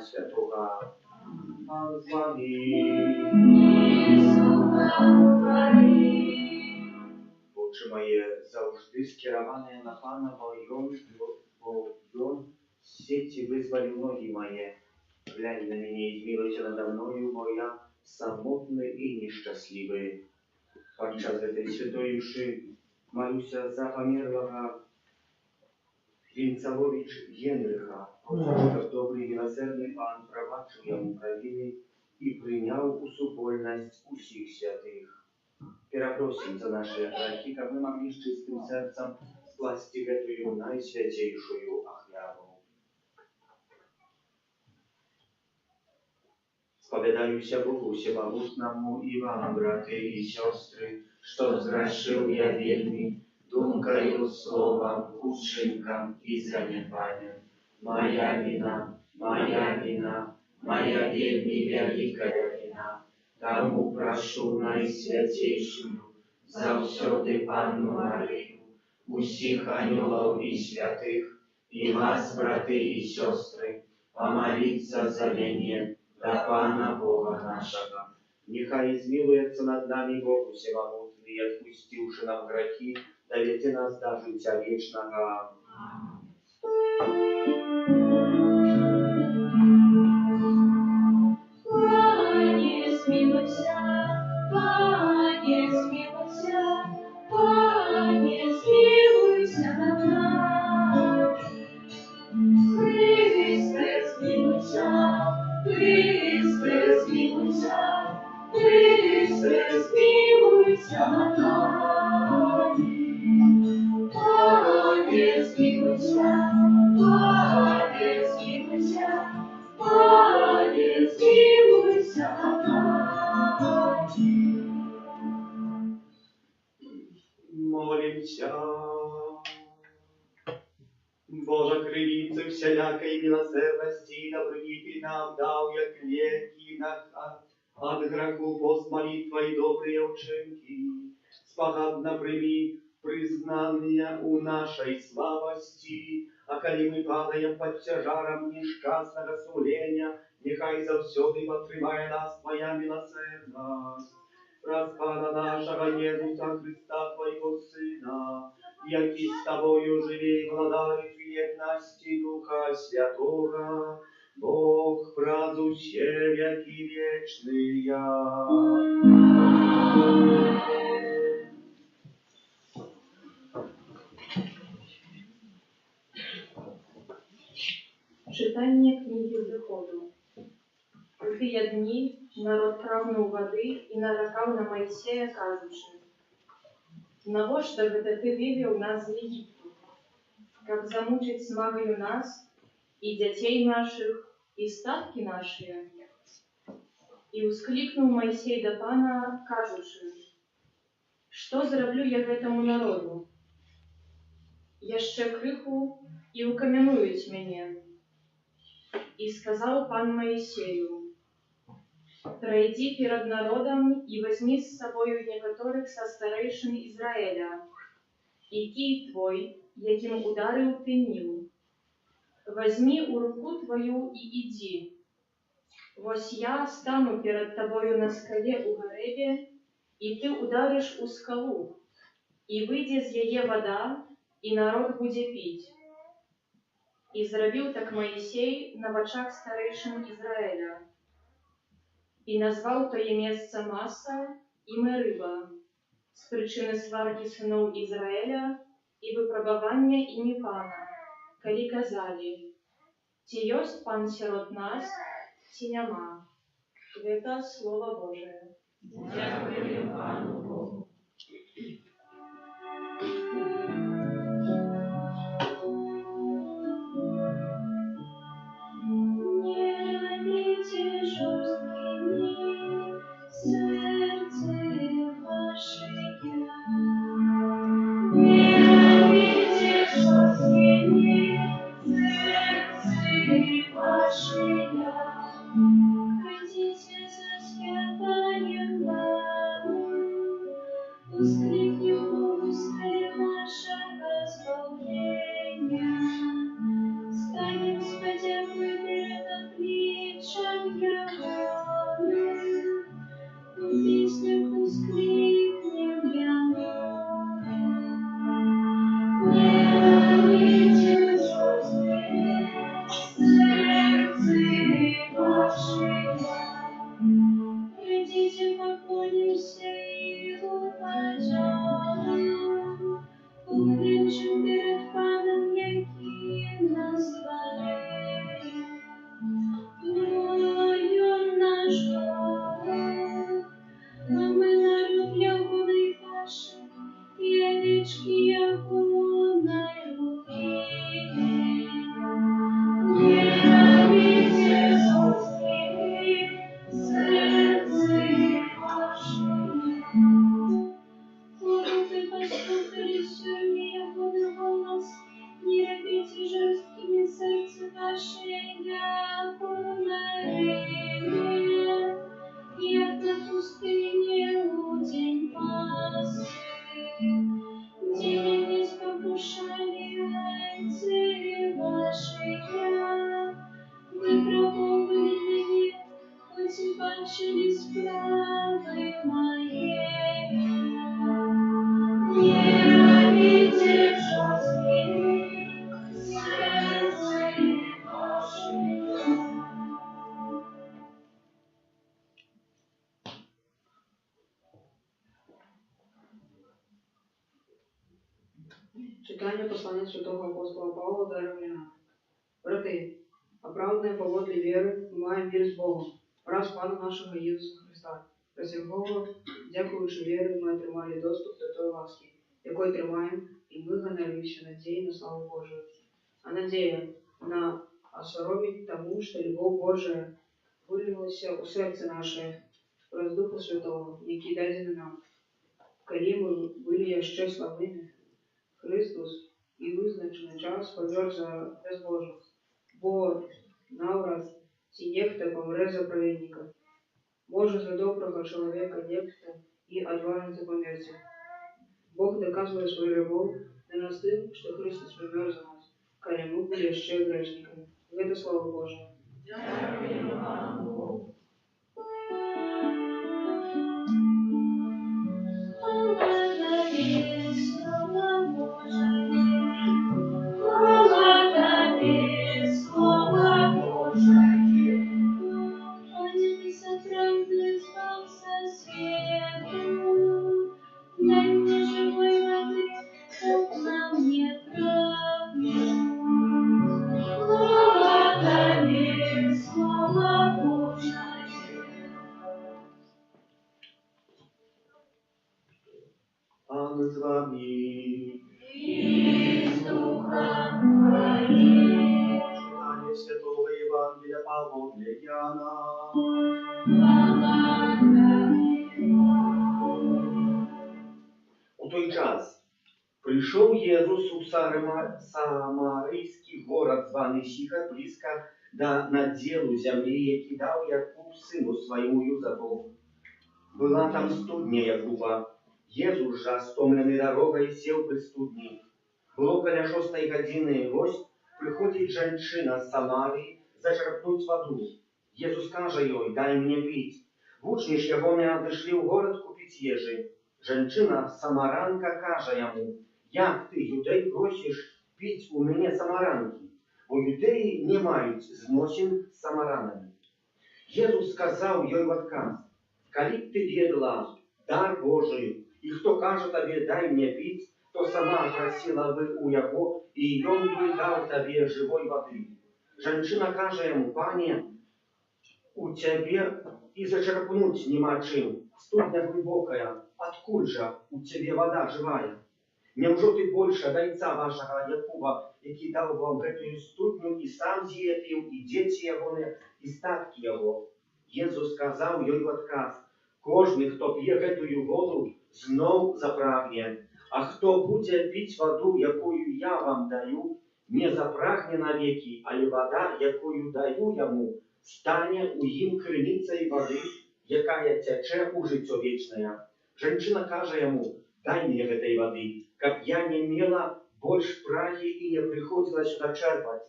Духа Святого. Пан з вами. Очі моє завжди скероване на Пана, бо Ён сети визволив ноги мои. Глянь на меня и змилуйся надо мною, бо я самотный и несчастливый. Подчас этой святой мши молюся за померлого Вінцавович Генриха, щоб добрий милосердний Пан пробачив йому провини і прийняв у супольність усіх святих. Перепросим за наши грехи, как мы могли с чистым сердцем скласти эту наисвятейшую охлябу. Spowiadаюся Богу Всемогутному и вам, братья и сестры, что згрешил я вельми, думкою, словом, учинком и занепанием. Моя вина, моя вельми великая вина. Тому прошу найсвятейшую, завсёды Панну Марию, усіх ангелов и святых, и вас, браты и сестры, помолиться за меня до Пана Бога нашего. Нехай измилуется над нами Бог Всемогутный, отпустивший нам грехи, доведи нас до життя вечного. Пане, смилуйся, Пане, смилуйся, Пане, смилуйся над нами. Христе, смилуйся, Христе, смилуйся, Христе, смилуйся над нами. Пане, смилуйся, Пане, смилуйся, Пане, смилуйся над нами. Молимся. Божа кривица всялякой милосердности и доброты нам дал, як леки от греху пост молитва и добрые учинки. Спогадно прими признание у нашей слабости, а коли мы падаем под тяжаром несчастного сумления, нехай завсёды подтримає нас Твоя милосердность. Распана нашего Иисуса Христа, Твоего Сына, який с Тобою живи и владарит в едности Духа Святого, Бог правду все веки вечные. Читання книги Виходу. У тыя дні народ прагнуў вады і наракаў на Майсея, кажучы: «Навошта гэта ты вывеў нас з Египту, каб замучыць смагаю нас і дзяцей нашых, і статкі нашыя?» І ўсклікнуў Майсей да Пана, кажучы: «Што зраблю я гэтаму народу? Яшчэ крыху і ўкамянуюць мяне». И сказал Пан Моисею: «Пройди перед народом и возьми с собою некоторых со старейшин Израиля, и кий твой, яким ударил ты Нил, возьми у руку твою и иди. Вось я стану перед тобою на скале у Горебе, и ты ударишь у скалу, и выйдет з яе вода, и народ будет пить». И зрабіў так Моисей на вачах старейшин Израиля. И назвал тое месца Масса и Мерыба с причины сварки сынов Израиля и выпробования ими Пана, коли казали: «Ці ёсць Пан сярод нас, ці няма». Это Слово Божие. Дякуємо Пану Богу. Читання послання святого апостола Павла до Римлян. Брати, оправдані поводле віри, ми маємо мир з Богом, раз Пана нашого Ісуса Христа. Раз якого, дякуючи вірі, ми отримали доступ до той ласки, якої тримаємо, і ми ганялися надією на славу Божию. А надія на осоромить тому, що любов Божия вилилася у серце наше через Духа Святого, який дадений нам. Коли ми були яще слабими, Христос і визначений час помер за безбожих, бо навраз ці нехта помре за праведника. Може, за доброго чоловіка нехта і отважиться померти. Бог доказує свою любов на нас тим, що Христос помер за нас, коли ми були ще грешниками. Это Слово Божие. Pan z wami. Czytanie Świętego Ewangelia Pawła dla Jana. У той час прийшов Єсус у Самарійський город, званий Сихар, близько до наділу землі, який дав Якуб сину своєму Юзафу. Була там студня Якуба. Єсус же, стомлений дорогою, сів при студні. Було коля 6 години, ось приходить жінка з Самарії зачерпнуть воду. Єсус каже їй: дай мені пити. Учні ж його не одійшли в город купити їжі. Жінка, самаранка, каже йому: як ти, юдей, просиш пити у мене самаранки? Бо юдеї не мають зносин з самаранами. Єсус сказав їй в отказ: коли б ти ведла дар Божий, і хто каже тобі: дай мені пити, то сама просила би у його, і він би дав тобі живої води. Жінка каже йому: пане, у тебе и зачерпнуть нема чим, студня глубокая, откуль же у тебе вода живая? Неужо ты больше дайца вашего Якуба, який дав вам эту студню, і сам з'є пив, і діти його, і статки його? Єсус сказав їй в отказ: кожний, хто п'є эту воду, знов запрагне, а хто буде пить воду, якою я вам даю, не запрагне навеки, але вода, якою даю йому, стане у їм криницею води, яка тече у життя вічне. Жінка каже йому: дай мені этой води, каб я не мела больш праги і не приходила сюди черпати.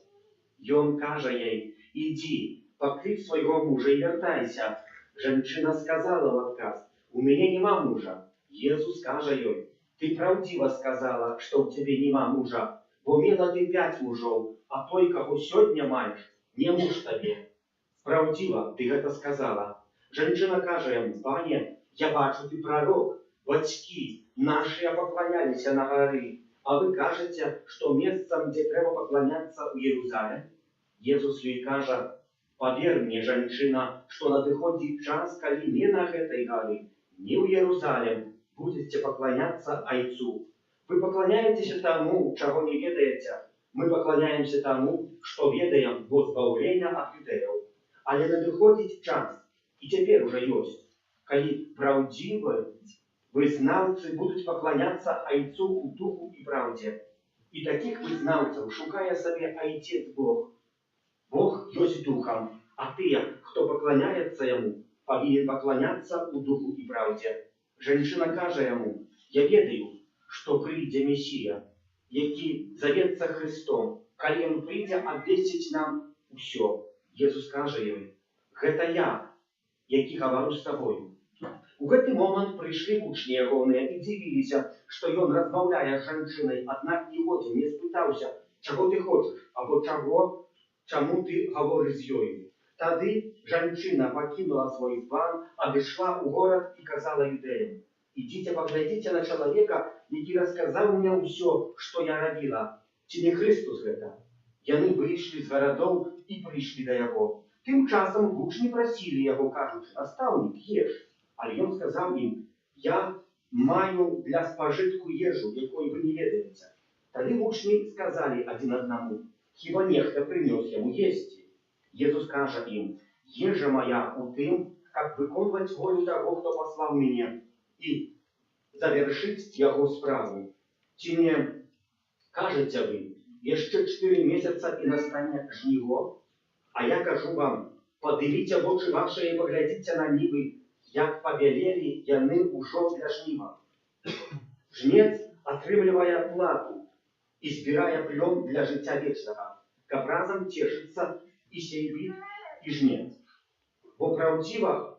І він каже їй: іди, покрив свого мужа і вертайся. Жінка сказала в отказ: у мене нема мужа. Єсус каже їй: ти правдиво сказала, що у тебе нема мужа, бо мела ти 5 мужов, а той, кого сьогодні маєш, не муж тобі. Правдиво ти гэта сказала. Жінка каже йому: пане, я бачу, ти пророк. Батьки наші поклонялися на гори, а ви кажете, що місцем, де треба поклонятися, у Єрусалим? Єсус їй каже: повір мені, жінчина, що надиходить час, коли не на этой горі, не у Єрусалим будете поклонятися Отцу. Ви поклоняєтеся тому, чого не ведаєте. Ми поклоняємося тому, що ведаємо, бо збавлення від юдеїв. Але надиходить час, і тепер уже есть, коли правдиві визнавці будуть поклонятися Отцу у Духу і правді. І таких визнавців шукає собі Отець Бог. Бог есть Духом, а ти, хто поклоняється йому, повинен поклонятися у Духу і правді. Жінка каже йому: я ведаю, що прийде Месія, який зоветься Христом, коли він прийде, обвістить нам усе. Єсус каже їй: гэта я, який говорю з тобою. У гэты момент прийшли учні ягоныя і дзівіліся, што ён размаўляе з жанчынай, аднак ніводзін не спытаўся: чаго ты хочаш, або чаму ты гаворыш з ёю. Тады жанчына пакінула свой зван, адышла ў горад і казала юдэям: ідзіце паглядзіце на чалавека, які расказаў мне ўсё, што я рабіла. Ці не Христос гэта? Яны выйшлі з гарадоў і прыйшлі да яго. Тым часам вучні прасілі яго, кажучы: «Настаўнік, еш». Але ён сказаў ім: «Я маю для спажытку ежу, якой вы не ведаеце». Тады вучні сказалі адзін аднаму: «Хіба нехта прынёс яму есці?» Езус кажа ім: «Ежа моя у тым, каб выконваць волю таго, хто паслаў мяне, і завяршыць яго справу. Ці не кажаце вы: яшчэ 4 месяца і настане жніво? А я кажу вам: падыміце вочы вашыя і паглядзіце на нівы, як пабялелі яны ўжо для жніва. Жнец атрымлівае плату і збірае плён для жыцця вечнага, каб разам цешыцца і сельбіт, і жнец. Бо праўдзіва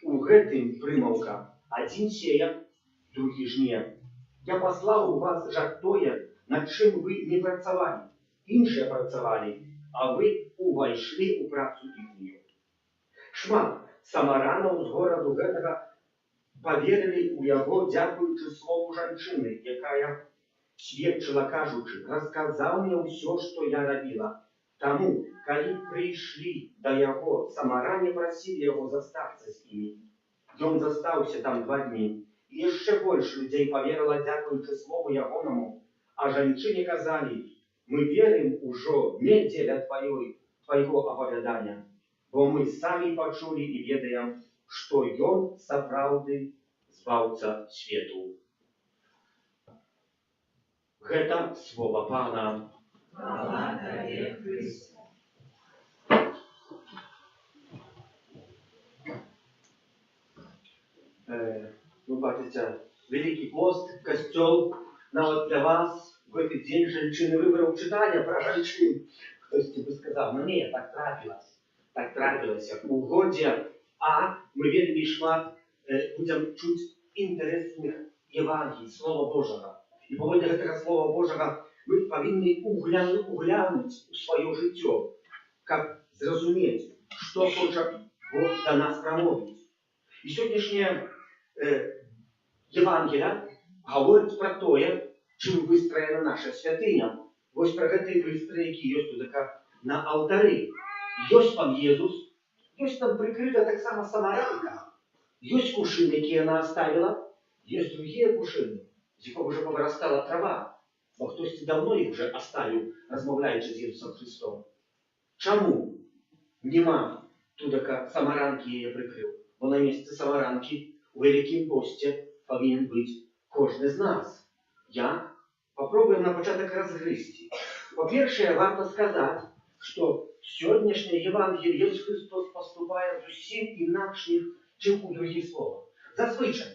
у гэтым прымаўка: адзін сея, другі жне. Я паслаў у вас жаць тое, над чым вы не працавалі. Іншыя працавалі, а вы увайшлі ў працу іхнюю». Шмат самаранаў з гораду гэтага паверылі ў яго, дзякуючы слову жанчыны, якая сведчыла, кажучы: «Расказаў мне ўсё, што я рабіла». Таму, калі прыйшлі да яго, самаране прасілі яго застацца з імі. Ён застаўся там 2 дні, і яшчэ больш людзей паверыла, дзякуючы слову ягонаму. А жанчыне казалі: «Мы верым ужо не дзеля твайго апавядання, бо мы самі пачулі і ведаем, што ён сапраўды збаўца свету». Гэта слова Пана. Хвала Табе, Христе. Вы бачыце, Вялікі пост, касцёл, нават для вас в гэты дзень жанчыны выбраў чытання пра жанчын. Хтосьці бы сказаў: «Ну не, так трапілася. У годзе А мы вельмі шмат будзем чуць інтарэсных Евангелій, Слова Божага. І паводле гэтага Слова Божага мы павінны углянуць у сваё жыццё, каб зразумець, што хоча Бог да нас прамовіць. І сённяшняя Евангелія гаворыць пра тое, чым выстроена наша святыня. Вось пра гэтыя выстрой, які ёсць тут на алтары. Ёсць Пан Езус, ёсць там прыкрыта таксама самаранка, ёсць кувшын, які яна оставіла, ёсць другія кувшыны, з якога ўжо павырастала трава, бо хтосьці даўно іх уже оставіў, размаўляючы з Езусам Христом. Чаму нема тудака самаранкі яе прыкрыў? Бо на месцы самаранкі у Вялікім посце павінен быць кожны з нас. Я попробуем на пачатак разгрызці. Па-першае, варта сказаць, што сённяшняе Евангелие Езус Христос поступае зусім інакш, чым у другіх словах. Зазвычай,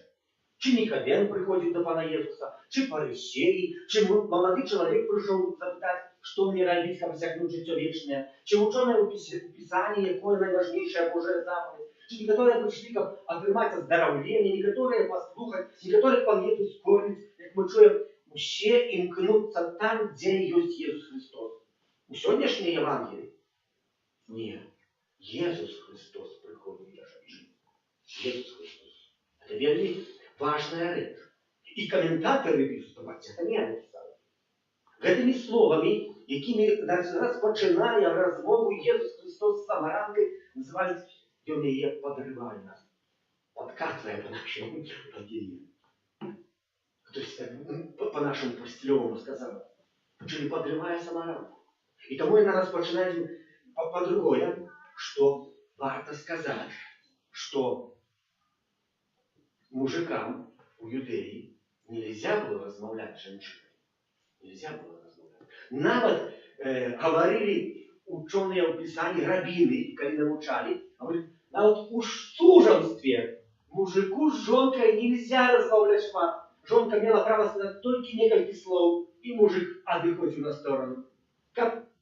чи Никодем прыходзіць до Пана Езуса, чи фарысеі, чи малады чалавек прыйшоў запытаць, што мне рабіць, каб асягнуць жыццё вечнае, чи вучонае ў Пісанні, якое найважнейшая Божая заповедь, чи некаторыя прыйшлі, каб атрымаць аздараўленне, некаторыя паслухаць, некаторых Пан Езус корміць. Як мы чуем, усе імкнуцца там, дзе ёсць Езус Христос. У сённяшняй Евангелии не. Езус Христос прыходзіць да жанчын. Езус Христос. Это вельмі важная рэч. І каментатары пишут, это не я написал. Гэтымі словамі, якімі распачынае размову Езус Христос з самаранкай, называюць, ён яе падрывае, падкатвае па нашаму падзеі. По нашему по-стилевому сказал, чили подрывая самаранку. И тому она распочинает по-другому, что варто сказать, что мужикам у Юдеи нельзя было размовлять с женщиной. Нельзя было размовлять. Нават говорили ученые в Писании, рабины, когда научали, говорят, нават у суженстве мужику с жонкой нельзя размовлять шмат. Жонка мела право сказать только некалькі слов, и мужик адыходзіў на сторону.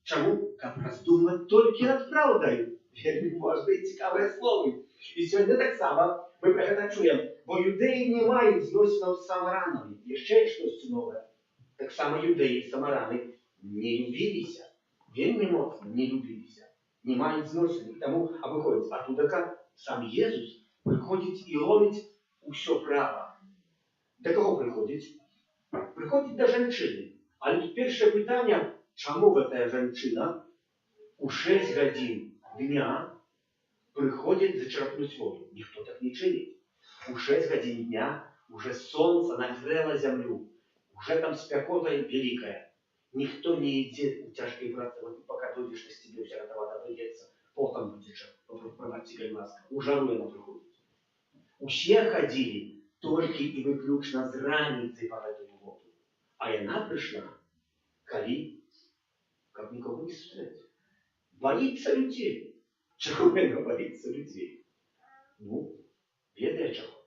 Чаму? Каб раздумваць толькі над праўдай. Вельмі важныя і цікавыя словы. І сёння таксама мы пра гэта чуем, бо юдэі не маюць зносінаў з самаранамі. Яшчэ штосьці новае. Таксама юдэі і самараны не любіліся. Вельмі моцна не любіліся. Не маюць зносін. І таму абыходзіць атудака сам Езус прыходзіць і ломіць усё права. Да кого прыходзіць? Приходить до жанчыны. Але тут першае пытанне, чаму гэтая жанчына у 6 гадзін дня приходит зачерпнуть воду? Никто так не чинит. У 6 гадзін дня уже солнце нагрело землю. Уже там спякота великая. Никто не идет у тяжкой працы, вот пока дойдешь, что с тебе вся эта вода дойдется, потом будешь, пробовать тебе ласка. У жару она приходит. Усе ходили только и выключно с раницы по эту воду. А она пришла, коли, как никого не встретить. Боится людей. Чего она боится людей? Ну, ведая чего.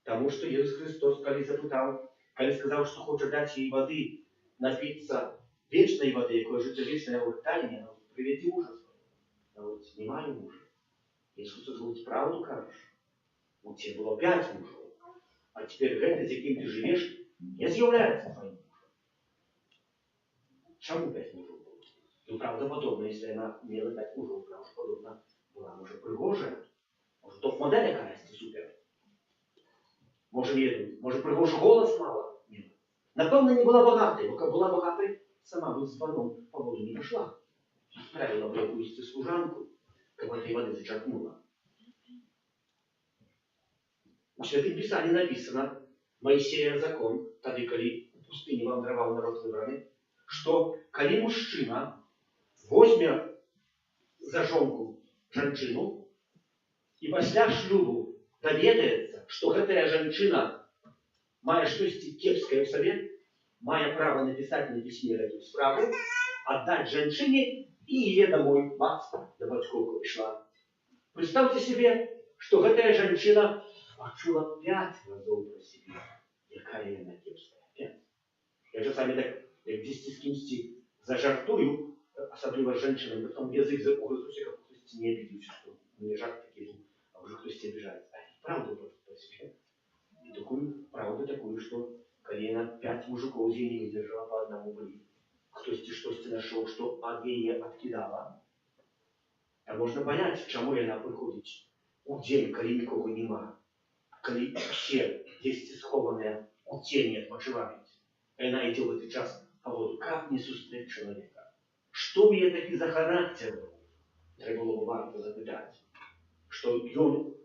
Потому что Иисус Христос, коли запытал, коли сказал, что хочет дать ей воды, напиться вечной воды, якое життя вечное, говорит, дай мне, приведи мужа своего. Она говорит, немає мужа. Иисус Христос говорит, правду кажешь? У тебя было 5 мужей, а теперь это, с яким ты живешь, не з'является твоим мужем. Чему 5 мужей было? Ну, правдоподобно, если она имела 5 мужей, правдоподобно была, может, пригожая, может, топ-модель якась, супер. Може, пригожий голос мала? Ні. Напевно, не була багатою, бо була багатою, сама би з ваном по воду не пішла. Правила б якусь служанку, яка цієї води зачерпнула. У Святім Писанні написано, Моисея закон, тоді, коли в пустині вандровав народ вибраний, що коли мужчина возьме за жонку жанчину і після шлюбу доведається, что гэтая жанчына мае штосьці кепскае ў сабе, мае право написать на пісьме эту справу, отдать жанчыне и яе домой, бац, до бацькоўка пришла. Представьте себе, что гэтая жанчына почула 5 разоў про себе, якая яна кепская. 5. Я же сами так, як дзесьці з кімсьці зажартую, асабліва з жанчынамі, потом язык загрызуся, как хтосьці не обидеўся, что мне жарт такі, а уже хтосьці обижается. Правду по себе. И такую, что колено 5 мужиков ей не выдержала по одному были. Кто-то что-то нашел, что от ей откидала. А можно понять, чему она приходит у день, коли никого нема. Коли все есть схованные у тени отпочивают. И она идет в этот час по воду. Как не сустреть человека? Что у нее таки за характер был? Треба было бы варто запитать. Что он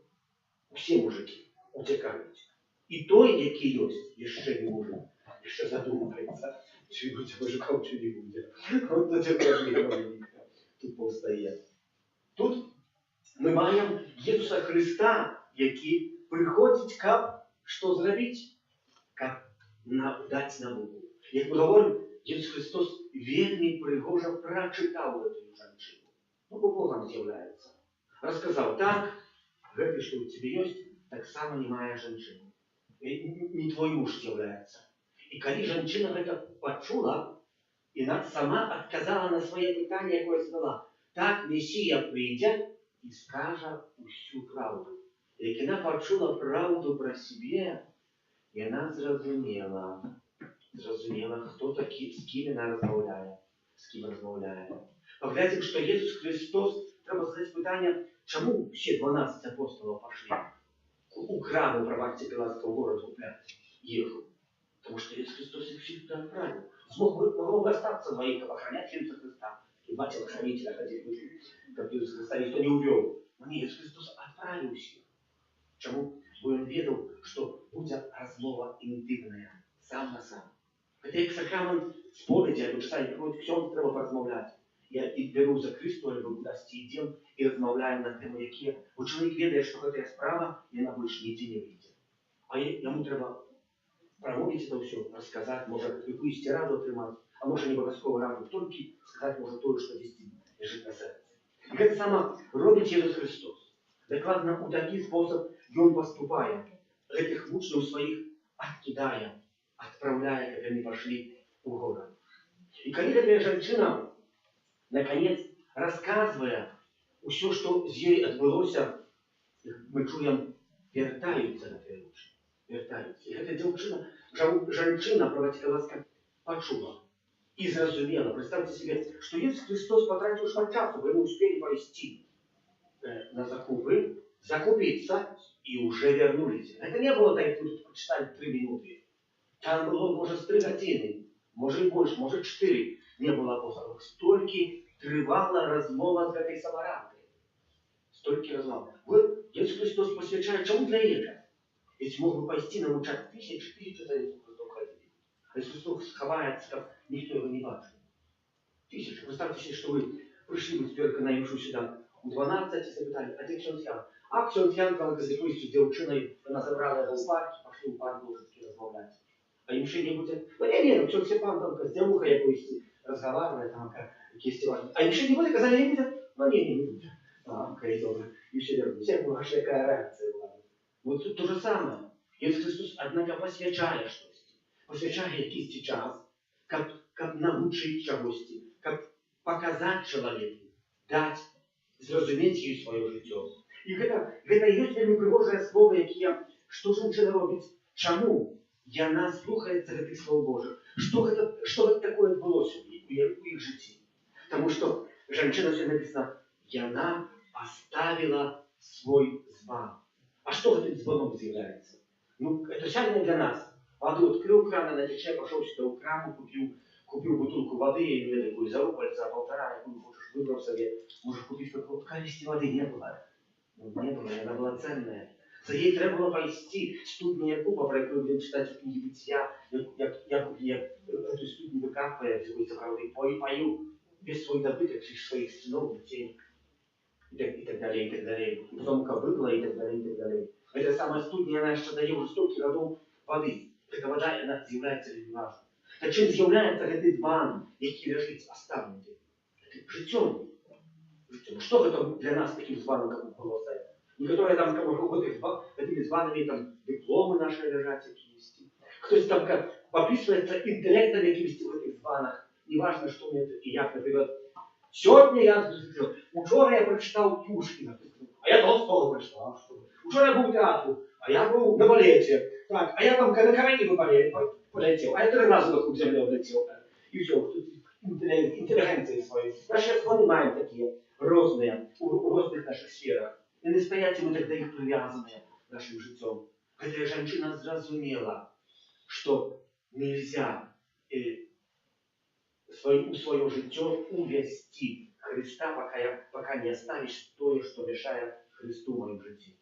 все мужики утекають. І той, який є, ще не мужик, ще задумається, чи буде мужиком, чи не буде. От до цього не тут повстає. Тут ми маємо Ісуса Христа, який приходить, як що зробити? Як дати науку. Як ми говоримо, Ісус Христос вельми пригожо прочитав цю жанчину. Ну, бо Богом з'являється. Розказав так, гэта, что у тебя есть, так само не моя жанчына. Не твой муж з'является. И коли жанчына гэта почула, и она сама отказала на своє питання, якое задала, так Месія прийде и скаже усю правду. Як вона почула правду про себе, и она зрозуміла, хто такі, з ким вона розмовляє, Поглядим, что Иисус Христос, треба задать питання, чему все 12 апостолов пошли у храму пробачьте Пилатского города куплять ехал? Потому что Иисус Христос их всех туда отправил. Могло бы остаться двоих, охранять Иисуса Христа. И два телохранителя ходили, как Иисус Христа никто не увел. Но не, Иисус Христос отправил всех. Чему? Бо он ведал, что будет размова интимная, сам на сам. Хотя як сакрамент сповіді, або часами приходить ксьонд, треба порозмовляти. Я і беру за Христу, або кудись йдемо і розмовляємо на тему, які. Бо чоловік ведає, що ця справа, і вона більше ніде не вийде. А йому треба проводити це все, розказати, може якусь раду отримати, а може не обов'язково раду, тільки сказати може то, що дійсно лежить на серці. І це саме робить Ісус Христос. Докладно у такий спосіб Він поступає. Этих учнів своїх откидає, отправляя, как они пошли в город. И когда эта женщина, наконец, рассказывая все, что с ней отбылось, мы чуем, вертаются на те лучше. Вертаются. И эта женщина, правдите ласка, почула и зразумела. Представьте себе, что Иисус Христос потратил шмат часу, вы не успели повести на закупы, закупиться и уже вернулись. Это не было так, тут почитали 3 минуты. Там было, может, 3 годины, может, больше, может, 4. Не было апостолов. Столько тривала размова з этой самарянкой. Столько размов. Вот Иисус Христос посвящает, чему для этого? Ведь мог бы пойти научать тысячи за Иисусом Христом ходили. А Иисус Христос сховается, как никто его не бачит. Тысячи. Представьте себе, что вы пришли бы теперь на Ишу сюда у 12 и запитали, а где ksiądz Jan? А ksiądz Jan там якоюсь дівчиною, вона забрала його в парк, пошли в парк ложечки розмовляти. А їм ще не буде, ну не, ksiądz Степан там з дівухою якоюсь розговариває, там якісь важні. А їм ще не буде, казали, не буде? Ну не буде. А, окей, добре. І все верно. Всем была такая реакция была. Вот тут то же самое. Иисус Христос, однако, посвячає щось. Посвячає якийсь час, как научить чогось, как показать человеку, дать, зрозуміти їй своє життя. І це є вельми пригожне слово, яке, що жінка робить, чому вона слухається цих слов Божих. Що це таке відбулося у їх житті? Тому що жінка, все написано, вона оставила свой звон. А что этим звоном заявляется? Ну, это сильно для нас. Воду открыл кран, она тече, пошел сюда у крану, купил бутылку воды, или такую за рубль, за 1,5, какую хочешь, выбрал себе. Можешь купить какую-то количество воды, не было. Ну, не было, она была ценная. За ей треба было пойти студня Якуба, про яку будем читать в книге Бытия, Якуб эту студню выкапывая, всякой правды, пою весь свой добыток, своих сынов, детей. И так далее, и так далее. Потом кобыла, и так далее, и так далее. Это самая студня, она еще дает уже столько годов воды. Така вода, она з'являється для важна. Та чим з'являється цей бан, який лежить оставлений? Життєм. Что это для нас таким званом, как было сказать? Некоторые там, этими званами там дипломы наши лежат, какие-то. Кто-то там как подписывается интеллектом якимось в этих званах. Неважно, что мне это и як, например. Сьогодні я учора я прочитав Пушкіна, а я Толстого прочитав. Учора я був в театру, а я був на балеті. Так, а я там на карані полетів, а я 3 рази на круг землі облетів. І все, інтелігенції свої. Наші звони маємо такі різні, у різних наших сферах. І не стоять ми тоді їх прив'язані нашим життям. Ця жінка зрозуміла, що нельзя у свое життя увести Христа, пока не оставишь то, что мешает Христу в моем житті.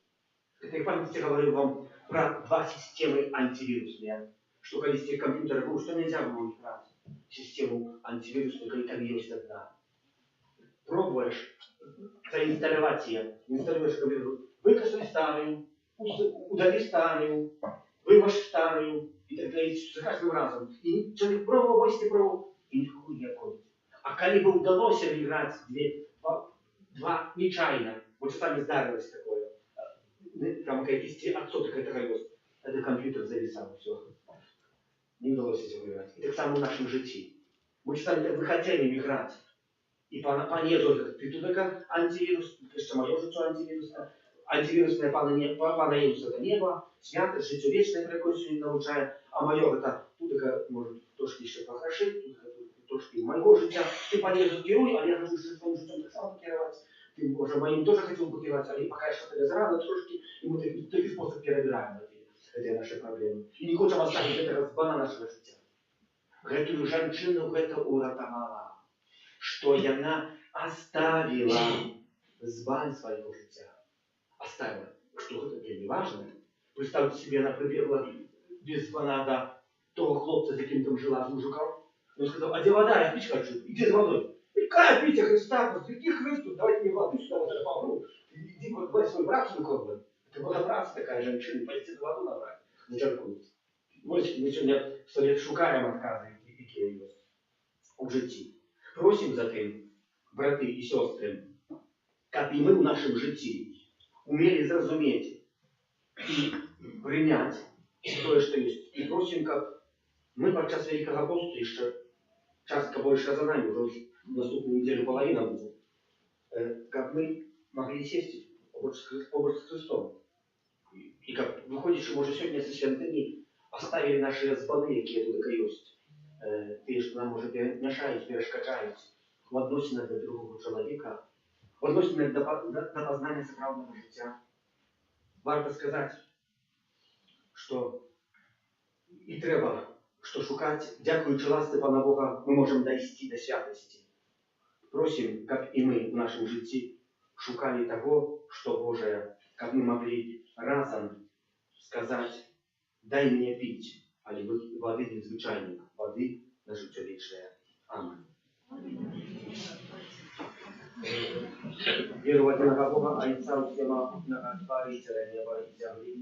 Это я памяти говорил вам про 2 системы антивирусные, что когда есть компьютер, ну, что нельзя было брать систему антивирусную, когда там есть одна. Пробуешь заинсталлировать ее, инсталируешь компьютер, выкачай старую, удали старую, вымажь старую, и так далее, с каждым разом. И человек пробовал, если пробовал, и никакой не обходит. А коли бы удалось играть два нечаянно, вот сами здарилось такое, там какие-то отсоты какая-то это компьютер зависал, все. Не удалось этим играть. И так само в нашем житии. Мы читали, вы хотели играть. И понезу, ты туда как антивирус, конечно, мое житие антивирусное. Антивирусное пана Иисуса это небо, святость, житие вечное, про какое сегодня научаем. А мое это тут может трошки еще похорошить, тут трошки моего життя. Ты понезу герой, а я хочу своим життем так само покерувати. Ты, може, моим тоже хотел покерувати, але пока что тебе зрано трошки, и мы такой способ перебираем эти наши проблемы. И не хочем оставить этого збана нашего життя. Эту женщину это уратовала, что она оставила збан своего життя. Оставила. Что это для нее важно. Представьте себе, она прибегла без звона до того хлопца, за яким там жила, с мужиком. Он сказал, а где вода? Я пить хочу. Иди за водой. Какая пить, Христа? Посвяти Христу, давайте мне воды сюда, вот это помру. Иди, давай свой брак выкладывай. Это была братская такая женщина, пойти воду набрать. Зачеркнуть. Вот мы сегодня 100 лет шукаем отказы які у житті. Просим за тим, брати і сестри, как и мы в нашем житті умели зрозуміти и принять то, что есть. И просим, как мы подчас Великого Поста, еще часто больше за нами, уже в наступную неделю половина будет, как мы могли сесть побольше с Христом. И как выходит, что мы уже сегодня со святыми оставили наши збани, які тут есть. Те, що нам може мешають, перешкоджають в відносинах до другого чоловіка, в відносинах до познання сакрального життя. Варто сказати, що І треба, што шукаць, дзякуючы ласцы Пана Бога, мы можам дайсці да святасці. Просім, каб і мы ў нашым жыцці шукалі таго, што Божае, каб мы маглі разам сказаць: дай мне піць, але вады незвычайнай, вады на жыццё вечнае. Амин. Віру в одного Бога, Отця Всемогутнього, Творителя неба и земли,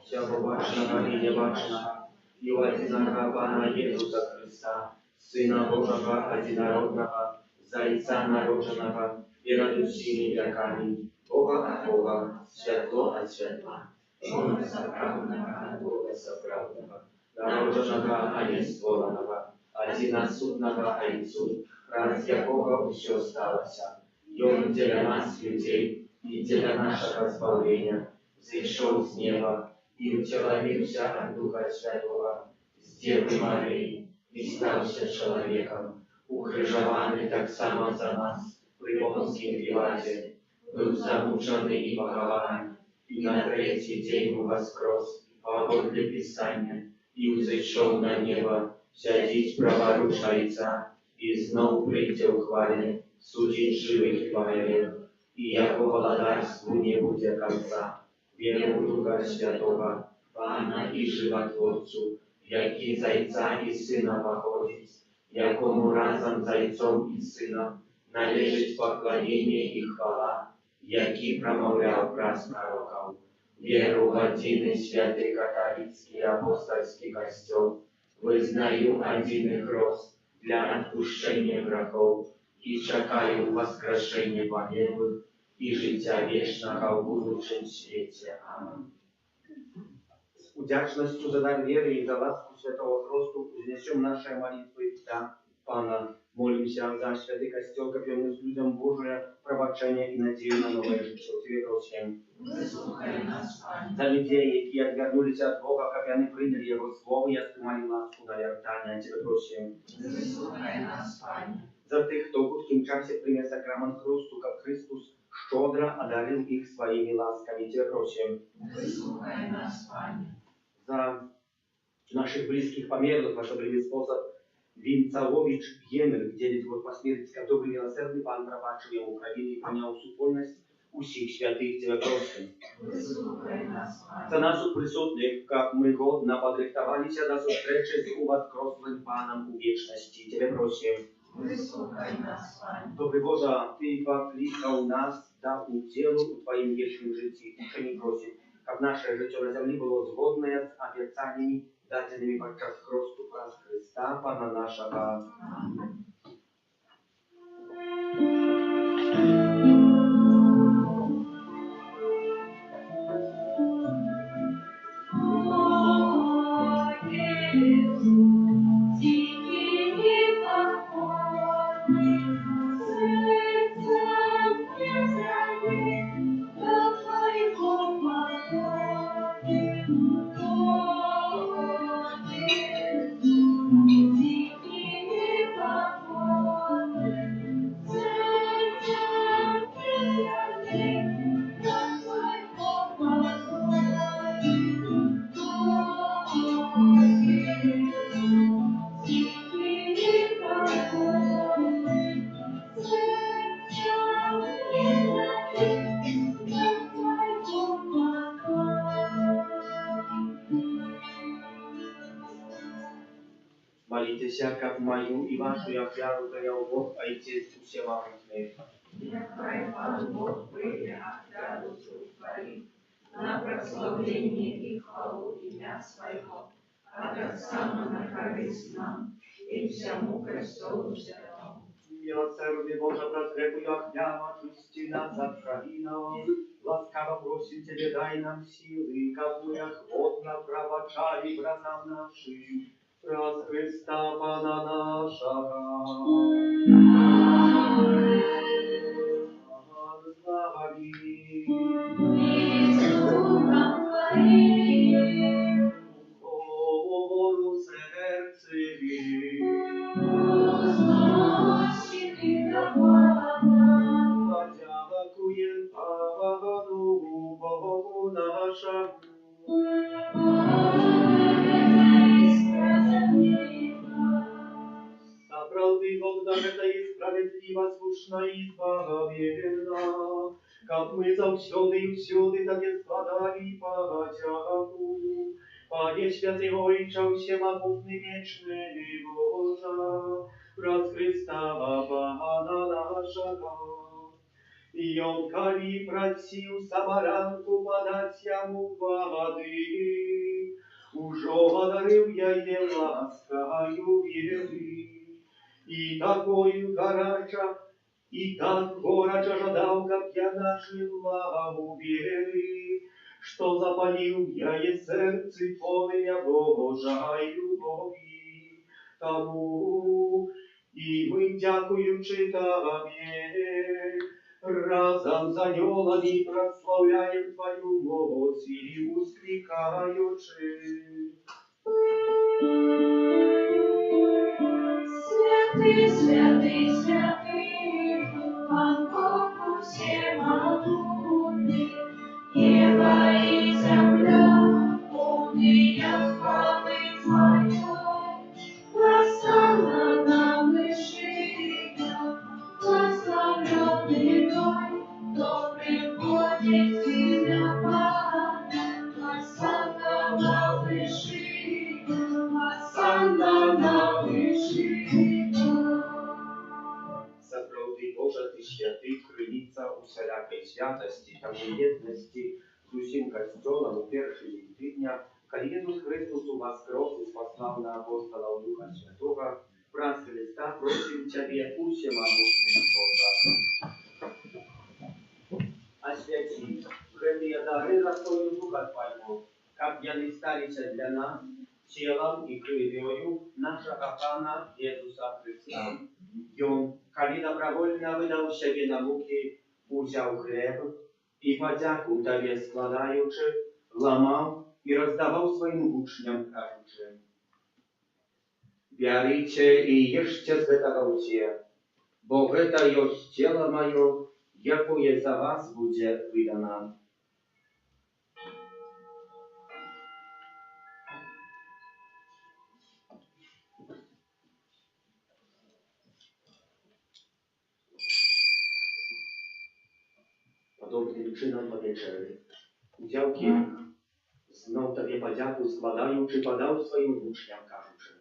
всего бачного и небачного, и в одиного Пана Иисуса Христа, Сына Божьего Одинородного, Зайца народженного, и над всеми веками, Бога от Бога, светло от светла, Голоса правдного от голоса правдного, народженного, а не створенного, одиносудного Отцу, раз якого все сталося. И Он для нас, людей, и для нашего избавления, зійшов з неба и утеловился от Духа Святого, с Девы Марии, и стався человеком, укрыжованный так само за нас при Понтском Пилате, был замученный и похован, и на третий день воскрес, погодля Писания, и взошел на небо, сядить праворуч Отца, и знов прийти в хвале, судить живых и померных, и яко владарству не будет конца. Веру в Духа Святого, Пана и Животворцу, яки Зайца и Сына походить, якому разом Зайцом и Сыном належить поклонение и хвала, яки промовлял праз пророков. Веру в один и святый католический апостольский костел, вызнаю один и крест для отпущения грехов, и чекаю воскрешения помилуй и життя вечного в будущем свете. Аминь. С удячностью за дар веры и за ласку Святого Христу вознесем наши молитвы до Пана. Молимся за святый костел, копьем с людям Божие, пробачение и надею на новое житие. Тебе просим. За людей, которые отвернулись от Бога, как они приняли Его Слово, и отримали ласку на вертание. Тебе просим. За тих, хто в короткім часі прийме сакрамент Христу, как Христос щедро одарил их своими ласками. Тебя просим. Выслухай нас, Пане. За наших близких померлых, ваш добрый способ, Винцовович Емель, 9 год по смерти, как добрый милосердный Пан пробачил ему провину и понял супольность усіх святых. Тебя просим. Выслухай нас, Пане. За нас присутних, как мы годно подрихтовались до встречи с воскреслым Паном у вечности. Тебя просим. Выслухай нас, Пане. Добрый Боже, Ты покликал нас до уділу у Твоїм вічнім житті. І ми просим, щоб наше життя на землі було згодне з обіцяннями, даденими під час Христу Христа, Пана нашого. Молитесь, как мою и вашу я вяру принял Бог, Отец Всемогутный. Нехай Пан Бог прийме отряду твоих на прославление и хвалу имя Своего, от Отца Монокорыстного и всему престолу святому. Милосердный Боже, прозрепу огня, очисти нас от провинов. Ласкаво просим Тебе, дай нам силы, какую охотно пробачали братам нашим. Раз Христа Пана нашего. Слава Тобі. Духовому серцеві. Подякуєм Пану Богу нашому. Бог, за гэта і справядліва, слушна і збавена, каб мы заўсёды і ўсюды табе складалі падзяку. Пане святый Ойча, всемогутный вечный Божа, праз Христа Пана нашего. И он, коли просил самарянку подать ему воды, ужо одарил я ей ласкою веры. И такою горяча, и так горяча жадал, как я нажила у веры, что запалил я ей сердце полное Божьей любови. Тому и мы, дякуючи Тебе, разом з аньолами прославляем Твою моць і ускликаючи. Святый, святый, святый, Пан Бог всемогутный, небо и земля, полные славы Твоей. Хосанна на вышинах, благословенный Той, кто приходит в имя Пана. Хосанна на вышинах, Хосанна на вышинах. Сапраўды Божа, Ты святы, крыніца усялякай святасці, таму єдності з усім касцёлам у першы дзень тыдня, калі Єсус Христос уваскрос і спаслаў на апостолаў Духа Святога, праз Христа просім Цябе, усемагутны Божа. Асвяці гэтыя дары растою Духа Твайго, каб яны сталіся для нас целом і крывёю нашага Пана Jesуsa Христа. Ён, калі добровольно выдаў сябе на мукі, узяў хлеб і падзяку Табе складаючы, ламаў і раздаваў сваім вучням, кажучы: «Бярыце і ешце з гэтага ўсе, бо гэта ёсць цела маё, якое за вас будзе выдана». Podobnym czynom po wieczerzy wziął kielich, znów Tobie podziaku składaючи, podał swoim uczniom, кажучи: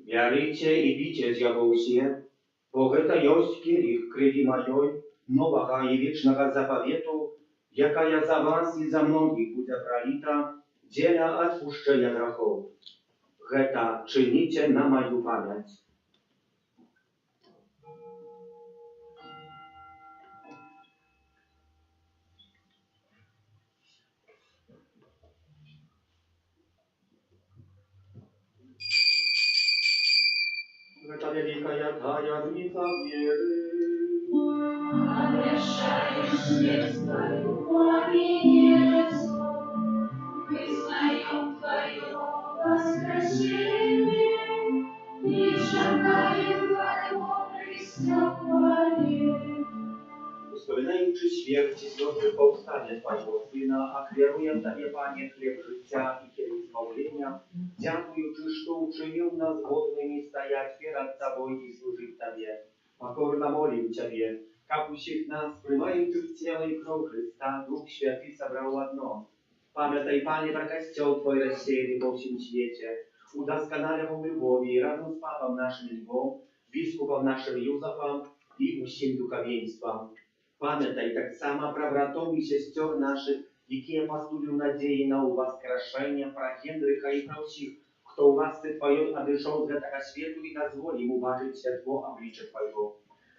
«Бярыце і піце з яго ўсе, бо гэта ёсць кielich крыві маёй, новага і вечнага запавету, якая за вас і за многіх будзе праліта дзеля адпушчэння грахоў. Гэта чыніце на маю памяць». Гэта вялікая таямніца веры. Обращаешь смерть Твою, Иисус, вызнаем Твое воскресение и шагаем Твоего преступления. Wspominający śmierć i znowu powstanie Twojego Syna, a kieruję Tobie, Panie, chleb życia i kielich zbawienia, dziękujący, że uczynił nas godnymi stajać przed Tobą i służyć Tobie. Покорно молим Ciebie, как усіх нас, приймаючи тіло і кров Христа, Дух Святий собрав одно. Пам'ятай, Пане, про костел Твой рассеянный по всем свете, удосконаля в любови разом с Папом нашим Львом, Біскупом нашим Юзефом і усім духовенством. Пам'ятай так само про братов і сестер наших, які пастулю надії на воскрешення, про Генриха і про всіх, хто у ласці Твоєї одійшов з гэтага світу і дозволь йому бачити світло обличчя Твоєго.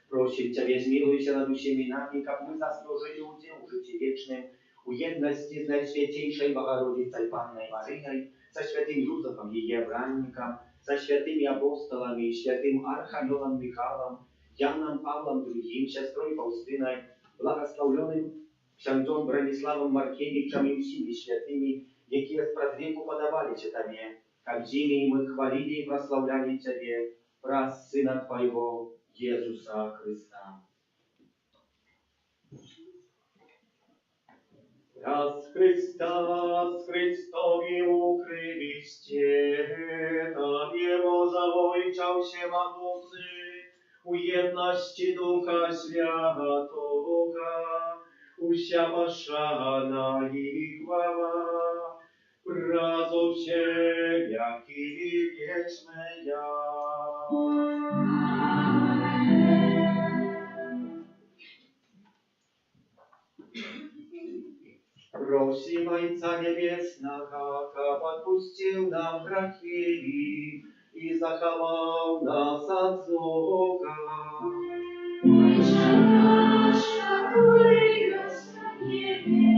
Просим Тебя, змилуйся над усіми нами, как мы заслужили удел в житті вечном, у єдності з Найсвятейшей Богородицей Панной Марией, со святым Юзефом, ее бранником, со святыми апостолами, святым Архангелом Михаилом, Яном Павлом II, сестрой Фаустиной, благословленным ксяндзом Брониславом Маркевичем и всеми святыми, які спразвеку подавалися Тебе, как зими мы хвалили и прославляли Тебе, праз Сына Твоего, Иисуса Христа. Раз Христа с Христові у Христі, Тобі Божа войчав всемогутny, у єдності Духа Святого, уся пошана і хвала, разу всеякі вічная. Просим Отца Небесного, как отпустил нам грехи и заховал нас от злого. Отче наш, который на небе,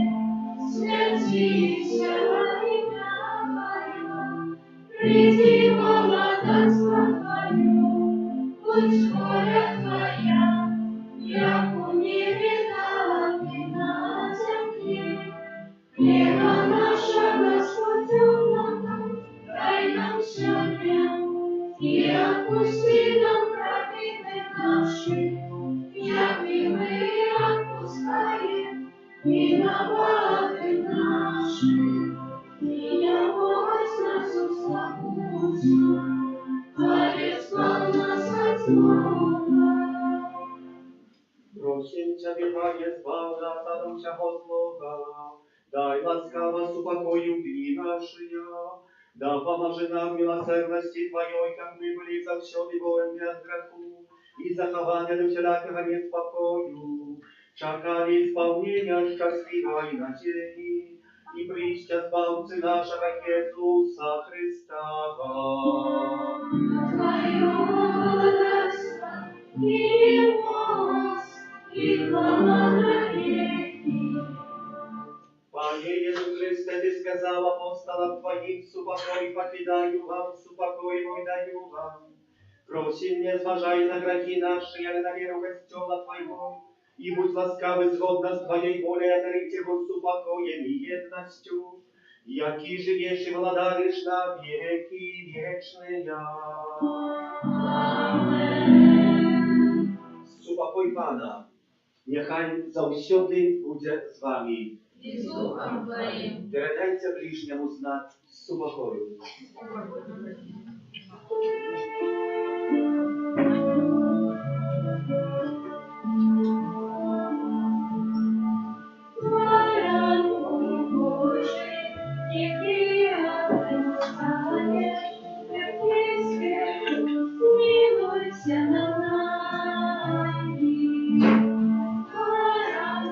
святися имя Твое, приди благодатство Твое, будь воля Твоя, як у небе, так и на земле. Хлеба нашего скудного дай нам сегодня, и отпусти нам провины наши, як и мы отпускаем виноваты наши. И не бойся нас условуться, а избавь нас от злого. Просим Ciebie, Panie, zbaw nas od всякого злого, дай ласкаво с упокою дни наши, да поможи нам в милосердности Твоей, как мы были за все вольны от греху и захования до всякого неспокою, чакали исполнения счастливой надеи и причтя Збавцы нашего Иисуса Христа. Твое благодатство и мост, и хвала навеки. Пане Иисус Христе, Ты сказал апостолам Твоим, супокой покидаю вам, супокой мой даю вам. Просим, не зважай на грехи наши, а на веру костела Твоего, и будь ласкавы згодно с Твоей волей одарить его супокоем и едностью, яки живешь и владаешь на веки вечные. Amen. Супокой Пана, niechaj zаўсёды будзе з вами. И с Духом Твоим. Передайте ближнему знак супокою. Баран Божий, неприятный станешь, Христе, смилуйся над нами. Баран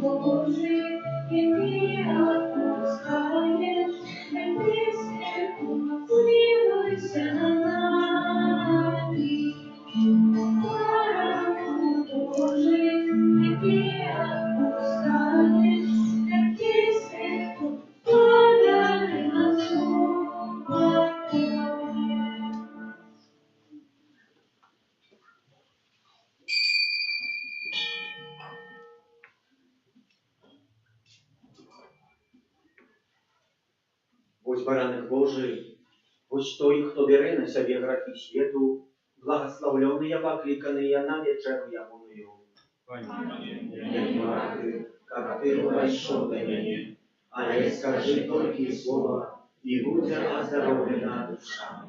Божий, неприятный станешь, Христе, смилуйся над нами. Баран Божий, неприятный станешь, Христе, подай нас снова. Ось бараnek Божий, ось той, хто бере на себе грехи світу, благословленные, покликанные на вечеру ягоную. Як мати, как ты вошел до меня, а я скажи только слово, и будет оздоровлена душа.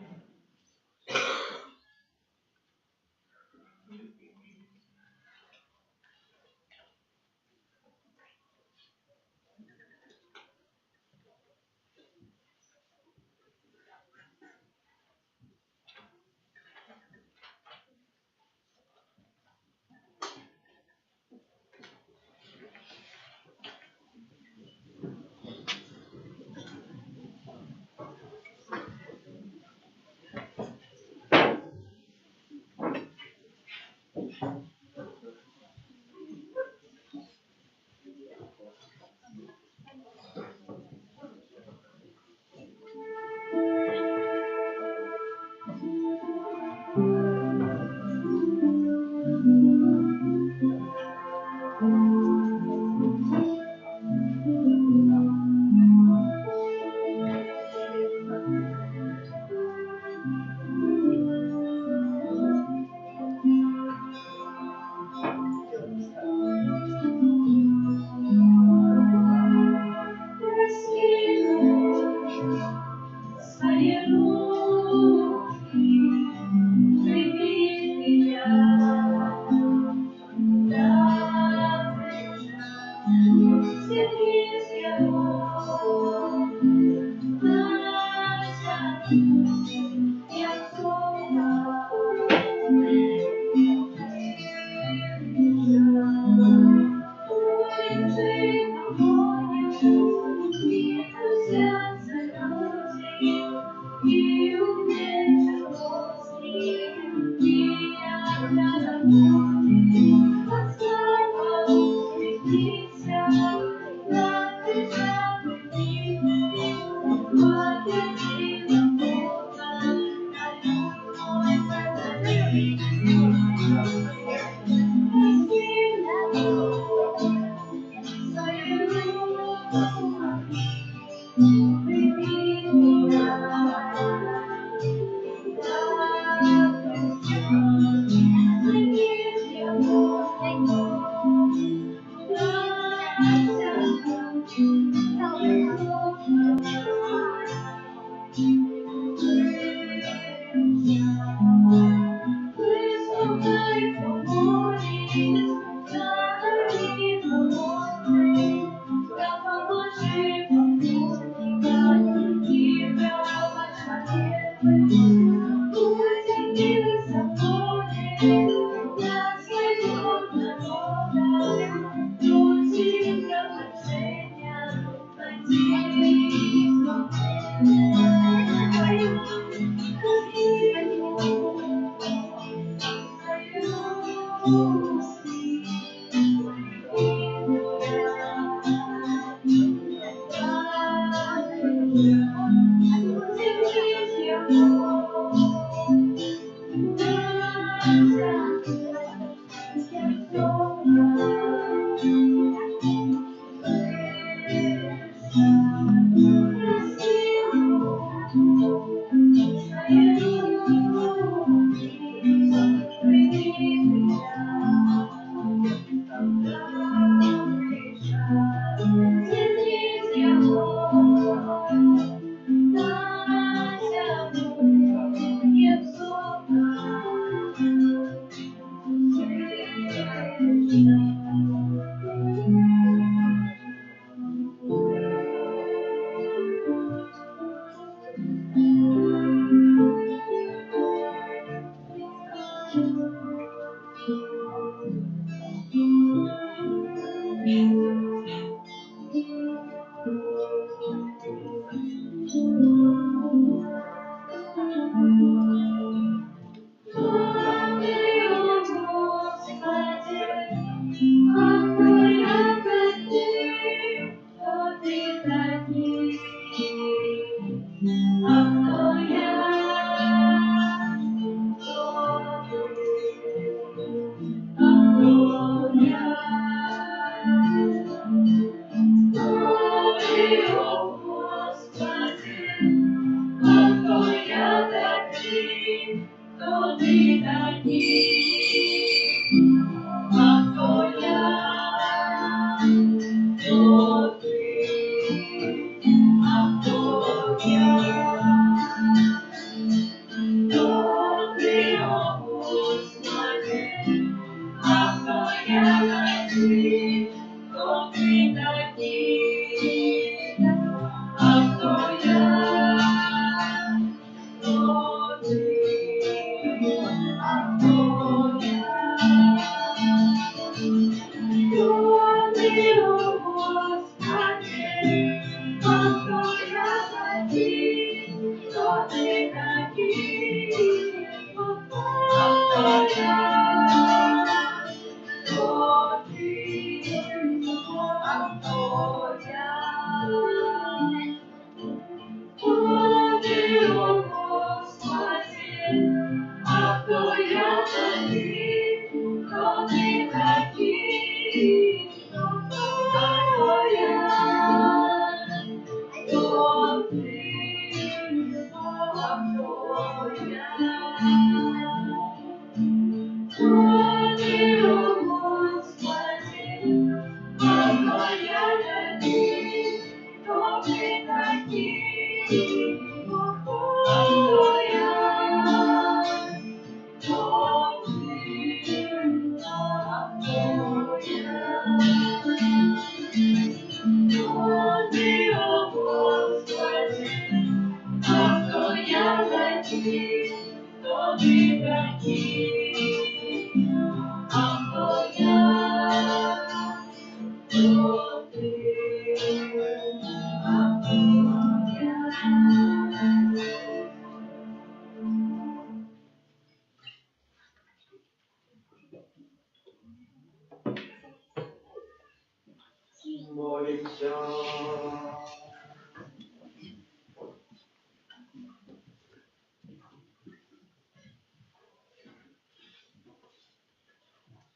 Молимся.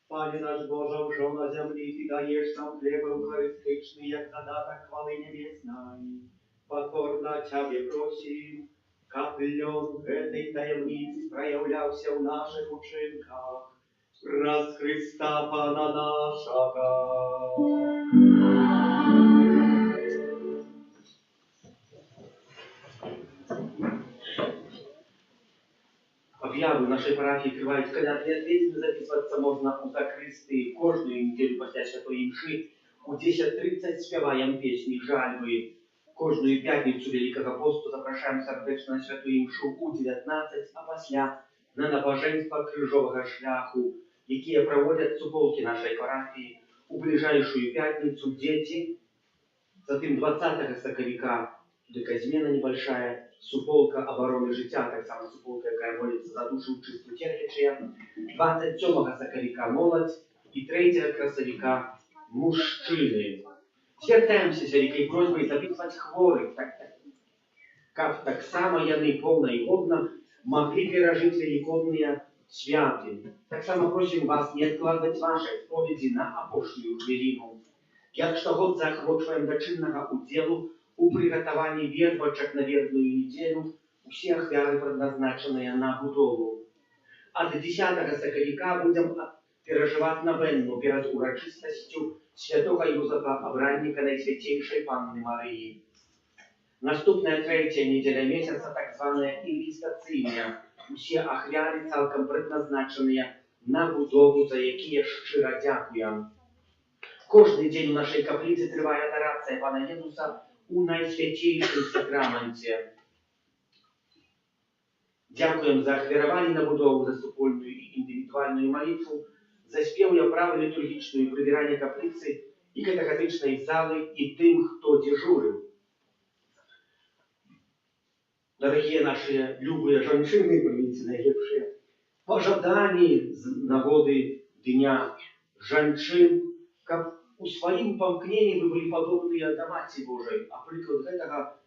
Panie nasz Boże, że na ziemi Ty dajesz nam chleb eucharystyczny, jak zadatek chwały niebiesnej. Pokorna Ciebie prosim, kaplion этой tajemnicy проявлял się w naszych uczynkach. Raz Chrysta Pana naszego. Об'яви в нашій парафії тривають колядні відвідини, записуватися можна у закристи кожної неділі після Святої Мши. У 10:30 співаємо пісні жальби. Кожную п'ятницю Великого посту запрошуємо сердечно на Святую Мшу у 19, а після на набоженства крижового шляху, які проводять суполки нашої парафії у ближайшую п'ятницю діти. Затем 20 соковика така зміна небольшая, суполка обороны життя, так само суполка, яка молиться за душу чисту терпячая. 27 соковика молодь і 3 красовика мужчини. Звертаємося з великою просьбою записувати хворих, так само яны повно і годно могли пережить великодные святы. Так само просим вас не откладывать ваши споведи на опошнюю хвилину. Як что год захвочуем до чинного уделу у приготовании вербочек на вербную неделю, все ахвяры предназначенные на будову. А до 10 соковика будем переживать новенну перед урочистостью святого Юзефа Обранника Найсвятейшей Панны Марии. Наступная 3 неделя месяца, так званая инвестиция. Все ахвяры цалком предназначенные на будову, за якія щиро дякуємо. Кожний день у нашій каплиці триває адорація Пана Єсуса у Найсвятейшем сакраменті. Дякуємо за ахвярування на будову, за супольну і індивідуальну молитву, за спів і оправу літургічну і прибирання каплиці і катехетичної зали і тим, хто дежурив. Дорогие наши любые женщины, примите наилепшие пожадані з нагоди Дня женщин, как у своим помкнении вы были подобны до Матери Божией. А приклад этого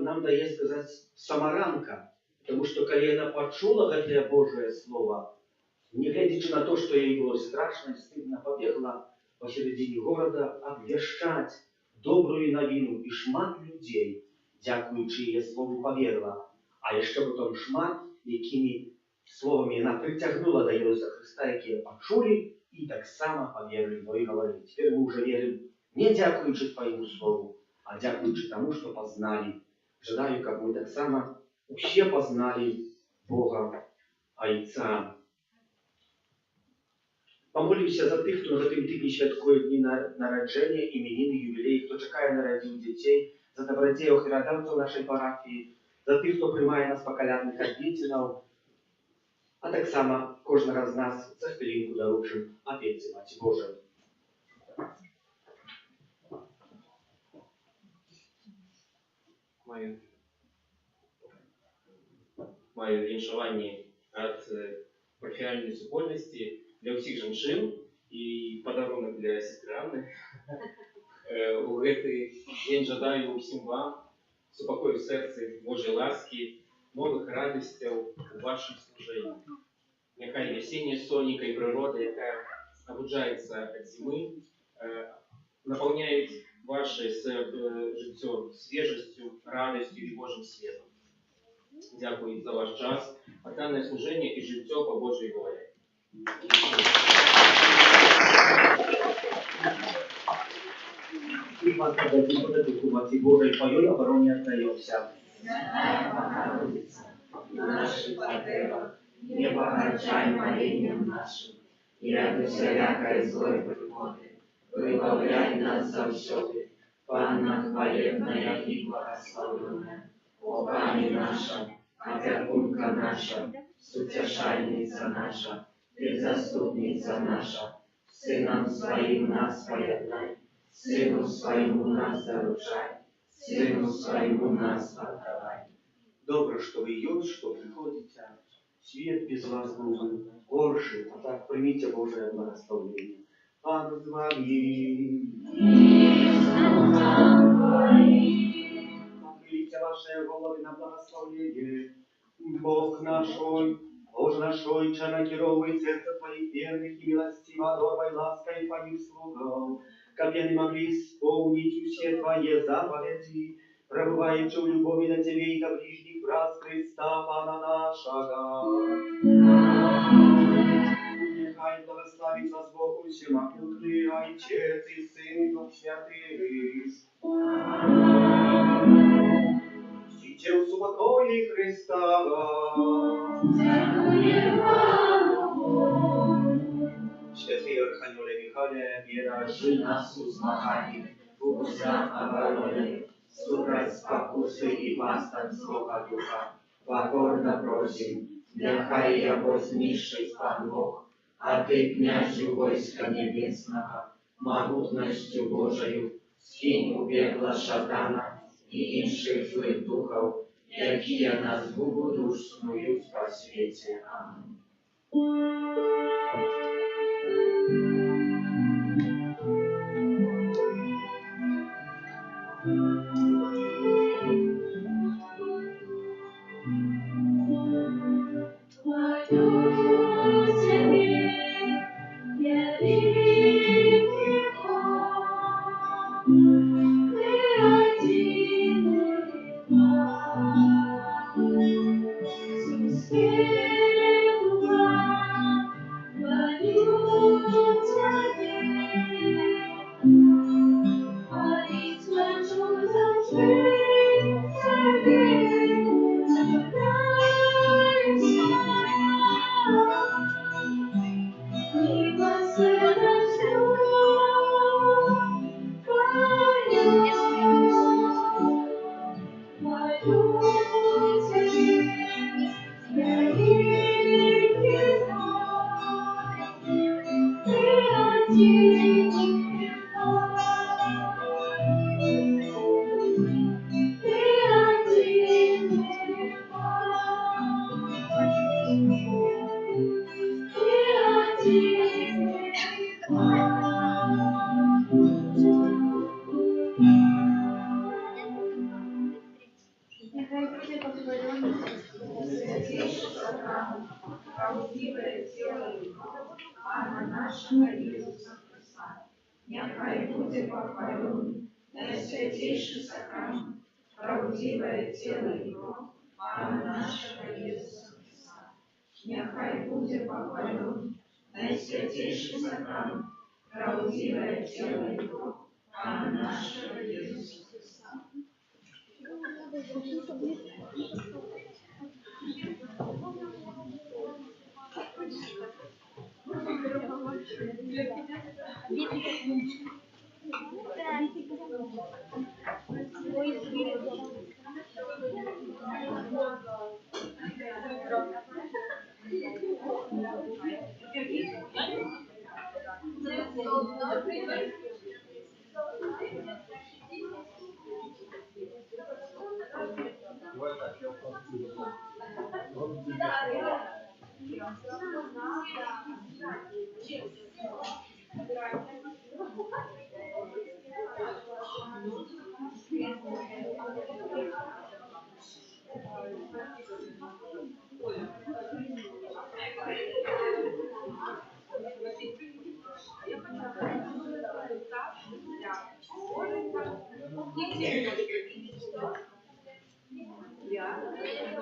нам дає сказать самаранка, потому что когда она почула это Божие Слово, не глядячи на то, что ей было страшно и стыдно, побегла посередине города обвещать добрую новину, и шмат людей, дякуючи її слову, поверила. А ще потім шмат, якими словами вона притягнула до Ісуса Христа, які почули і так само поверили. Но і говорить, тепер ми вже віримо не дякуючи Твоєму Слову, а дякуючи тому, що познали. Желаю, як ми так само усі познали Бога, Отця. Помолимся за тих, хто на тим тижні святкує дні народження, іменини, ювілеї, хто чекає народів дітей, за добродію охирадавців нашої парафії, за тих, хто приймає нас по колядних обітинах, а так само кожного з нас за хвилинку доручим Отець і Мать Божа. Маю віншування від парафіальної супольності для всіх жінчин і подарунок для сестри Анни. У гэты день жадаю усім вам супакою серці, Божої ласки, нових радостей у вашому служенні. Нехай весенняя сонника і природа, яка пробуджається від зими, наповняють ваше життя свіжістю, радістю і Божим світом. Дякую за ваш час, отдане служення і життя по Божій волі. І вас подадим под эту Мати Божией, Твоей обороне отдаемся. Наших потребах, не погорчай молением нашим, и от всякой злой приходы, выбавляй нас завсёды, Панна хвалебная и благословенная, о Пани наша, опекунка наша, сутешальница наша, ты заступница наша, Сыном Своим нас поеднай, Сыну Своему нас заручай, Сыну Своему нас отдавай. Добре, що ви йдете, що приходите, світ без вас буде горший, а так прийміть Божие благословення. Пан з вами. Нахилите ваши головы на благословение. Бог нашой, Боже наш Отче, накировывай сердце Твоих верных и милостиво одорвай лаской Твоих слугов, как они могли исполнить все Твои заповеди, пребываючи в любови на Тебе и ко ближних враз Христа, Пана нашего. Нехай благословит вас Бог всемогутный, Отец и Сын и Дух Святый. Чтите в субботоне Христова. Święty Archaniole Michale, Бережи нас у змаганні, у узрах оборони, супроть спокуси і пастам злого духа. Покорно просим, нехай його знищить Пан Бог, а ти, княжу войска небесного, могутностью Божою, скинь у пекла шатана і інших злих духов, які на згубу душ снують по світі. Амінь. Нехай буде похвалений святейший сакрамент, правдивое тело и кровь Пана нашего Иисуса Христа. Нехай буде похвалений святейший сакрамент, правдивое тело и кровь Пана нашего Иисуса Христа. Нехай буде похвалений святейший сакрамент, правдивое тело и кровь Пана нашего Иисуса Христа. Yes.